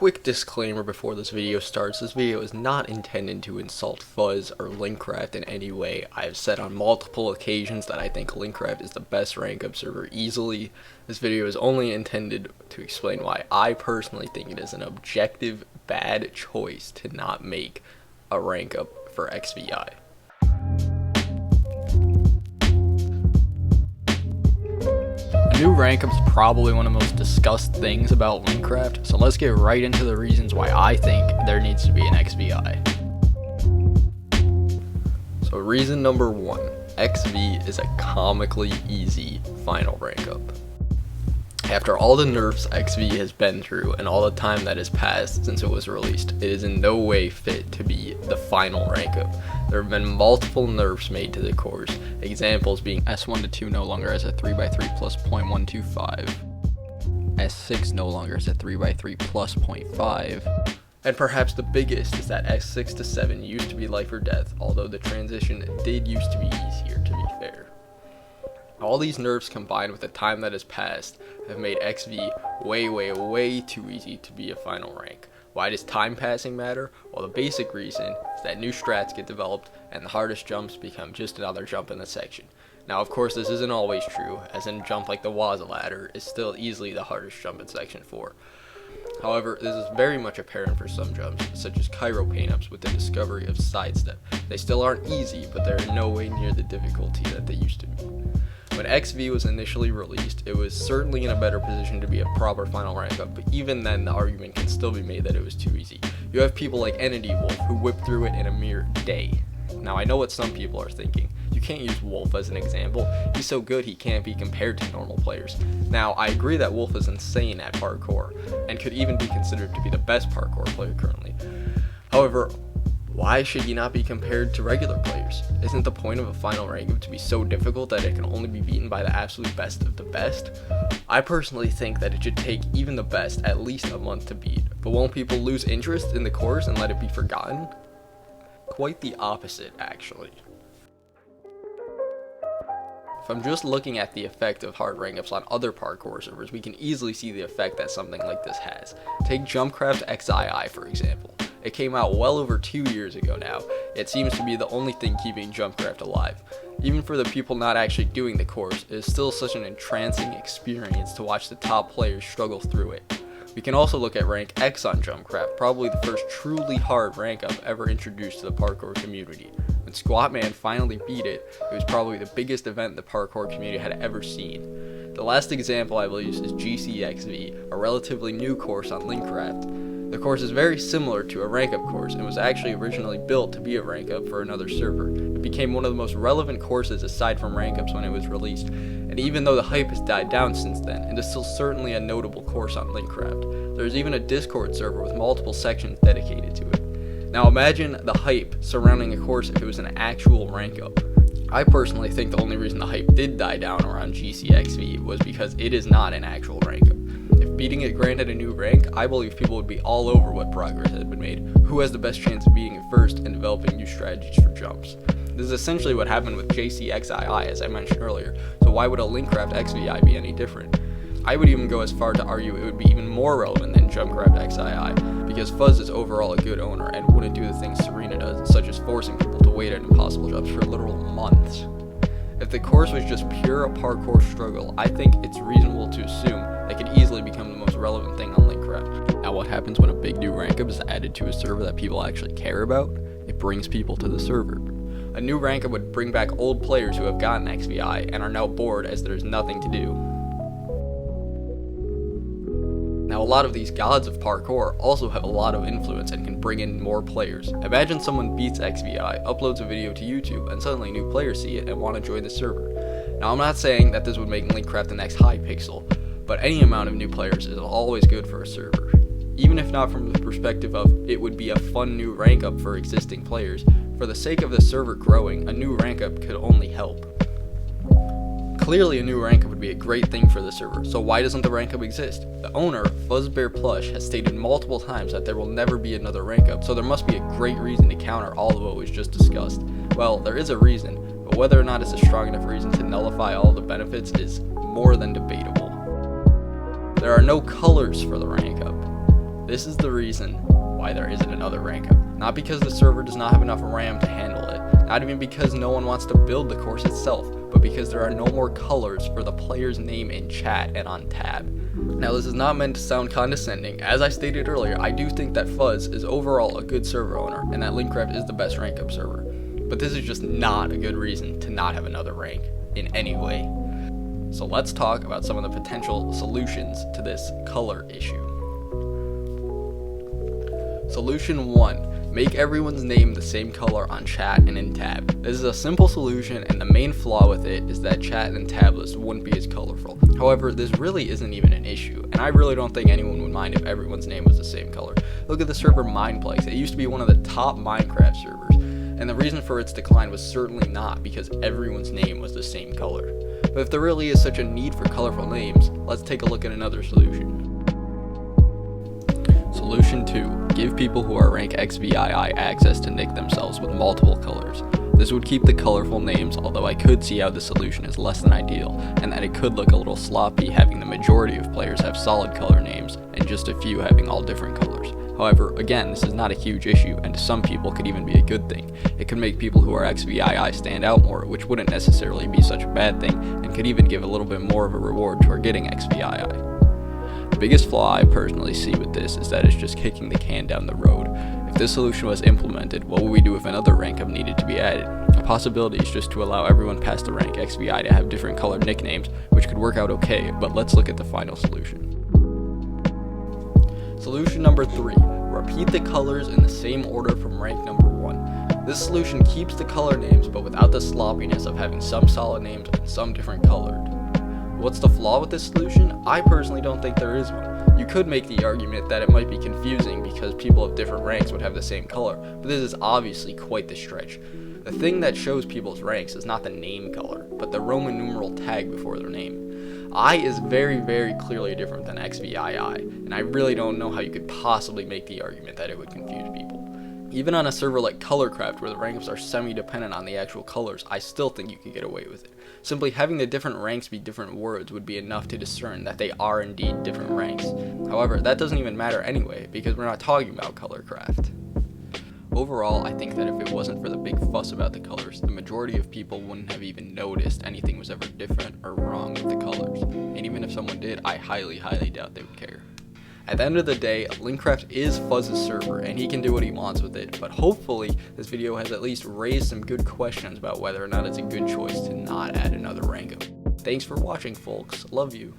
quick disclaimer before this video starts. This video is not intended to insult Fuzz or Linkcraft in any way. I have said on multiple occasions that I think Linkcraft is the best rank up server easily. This video is only intended to explain why I personally think it is an objective bad choice to not make a rank up for XVI. New rank up is probably one of the most discussed things about Linkcraft, so let's get right into the reasons why I think there needs to be an XVI. So reason number 1, XV is a comically easy final rank up. After all the nerfs XV has been through and all the time that has passed since it was released, it is in no way fit to be the final rank up. There have been multiple nerfs made to the course, examples being S1 to 2 no longer has a 3x3 plus 0.125, S6 no longer has a 3x3 plus 0.5, and perhaps the biggest is that S6 to 7 used to be life or death, although the transition did used to be easier, to be fair. All these nerfs combined with the time that has passed have made XV way too easy to be a final rank. Why does time passing matter? Well, the basic reason is that new strats get developed and the hardest jumps become just another jump in the section. Now, of course, this isn't always true, as in a jump like the Waza ladder is still easily the hardest jump in section 4. However, this is very much apparent for some jumps, such as Cairo paint-ups with the discovery of sidestep. They still aren't easy, but they're in no way near the difficulty that they used to be. When XV was initially released, it was certainly in a better position to be a proper final rank up, but even then the argument can still be made that it was too easy. You have people like Entity Wolf who whipped through it in a mere day. Now I know what some people are thinking. You can't use Wolf as an example. He's so good he can't be compared to normal players. Now I agree that Wolf is insane at parkour, and could even be considered to be the best parkour player currently. However, why should he not be compared to regular players? Isn't the point of a final rank up to be so difficult that it can only be beaten by the absolute best of the best? I personally think that it should take even the best at least a month to beat, but won't people lose interest in the course and let it be forgotten? Quite the opposite, actually. If I'm just looking at the effect of hard rank ups on other parkour servers, we can easily see the effect that something like this has. Take Jumpcraft XVII for example. It came out well over 2 years ago now. It seems to be the only thing keeping Jumpcraft alive. Even for the people not actually doing the course, it is still such an entrancing experience to watch the top players struggle through it. We can also look at Rank X on Jumpcraft, probably the first truly hard rank up ever introduced to the parkour community. When Squatman finally beat it, it was probably the biggest event the parkour community had ever seen. The last example I will use is XVII, a relatively new course on Linkcraft. The course is very similar to a rank up course and was actually originally built to be a rank up for another server. It became one of the most relevant courses aside from rank ups when it was released, and even though the hype has died down since then, it is still certainly a notable course on Linkcraft. There is even a Discord server with multiple sections dedicated to it. Now imagine the hype surrounding a course if it was an actual rank up. I personally think the only reason the hype did die down around XV was because it is not an actual rank up. If beating it granted a new rank, I believe people would be all over what progress had been made, who has the best chance of beating it first, and developing new strategies for jumps. This is essentially what happened with XVII as I mentioned earlier, so why would a Linkcraft XVI be any different? I would even go as far to argue it would be even more relevant than Jumpcraft XVII, because Fuzz is overall a good owner and wouldn't do the things Serena does, such as forcing people to wait at impossible jumps for literal months. If the course was just pure parkour struggle, I think it's reasonable to assume it could easily become the most relevant thing on Linkcraft. Now what happens when a big new rank up is added to a server that people actually care about? It brings people to the server. A new rank up would bring back old players who have gotten XVI and are now bored as there's nothing to do. Now a lot of these gods of parkour also have a lot of influence and can bring in more players. Imagine someone beats XVI, uploads a video to YouTube, and suddenly new players see it and want to join the server. Now I'm not saying that this would make Linkcraft the next Hypixel, but any amount of new players is always good for a server. Even if not from the perspective of it would be a fun new rank up for existing players, for the sake of the server growing, a new rank up could only help. Clearly a new rank up would be a great thing for the server, so why doesn't the rank up exist? The owner, Fuzzbear Plush, has stated multiple times that there will never be another rank up, so there must be a great reason to counter all of what was just discussed. Well, there is a reason, but whether or not it's a strong enough reason to nullify all the benefits is more than debatable. There are no colors for the rank up. This is the reason why there isn't another Rankup. Not because the server does not have enough RAM to handle it, not even because no one wants to build the course itself, but because there are no more colors for the player's name in chat and on tab. Now, this is not meant to sound condescending. As I stated earlier, I do think that Fuzz is overall a good server owner, and that Linkcraft is the best Rankup server. But this is just not a good reason to not have another rank in any way. So let's talk about some of the potential solutions to this color issue. Solution 1. Make everyone's name the same color on chat and in tab. This is a simple solution, and the main flaw with it is that chat and tab lists wouldn't be as colorful. However, this really isn't even an issue, and I really don't think anyone would mind if everyone's name was the same color. Look at the server Mineplex. It used to be one of the top Minecraft servers, and the reason for its decline was certainly not because everyone's name was the same color. But if there really is such a need for colorful names, let's take a look at another solution. Solution 2. Give people who are rank XVII access to nick themselves with multiple colors. This would keep the colorful names, although I could see how the solution is less than ideal, and that it could look a little sloppy having the majority of players have solid color names, and just a few having all different colors. However, again, this is not a huge issue, and to some people could even be a good thing. It could make people who are XVII stand out more, which wouldn't necessarily be such a bad thing, and could even give a little bit more of a reward toward getting XVII. The biggest flaw I personally see with this is that it's just kicking the can down the road. If this solution was implemented, what would we do if another rank up needed to be added? A possibility is just to allow everyone past the rank XVI to have different colored nicknames, which could work out okay, but let's look at the final solution. Solution number 3. Repeat the colors in the same order from rank number 1. This solution keeps the color names, but without the sloppiness of having some solid names and some different colored. What's the flaw with this solution? I personally don't think there is one. You could make the argument that it might be confusing because people of different ranks would have the same color, but this is obviously quite the stretch. The thing that shows people's ranks is not the name color, but the Roman numeral tag before their name. I is very, very clearly different than XVII, and I really don't know how you could possibly make the argument that it would confuse people. Even on a server like Colorcraft, where the rank ups are semi-dependent on the actual colors, I still think you could get away with it. Simply having the different ranks be different words would be enough to discern that they are indeed different ranks. However, that doesn't even matter anyway, because we're not talking about Colorcraft. Overall, I think that if it wasn't for the big fuss about the colors, the majority of people wouldn't have even noticed anything was ever different or wrong with the colors. And even if someone did, I highly, highly doubt they would care. At the end of the day, Linkcraft is Fuzz's server, and he can do what he wants with it, but hopefully this video has at least raised some good questions about whether or not it's a good choice to not add another rank up. Thanks for watching, folks. Love you.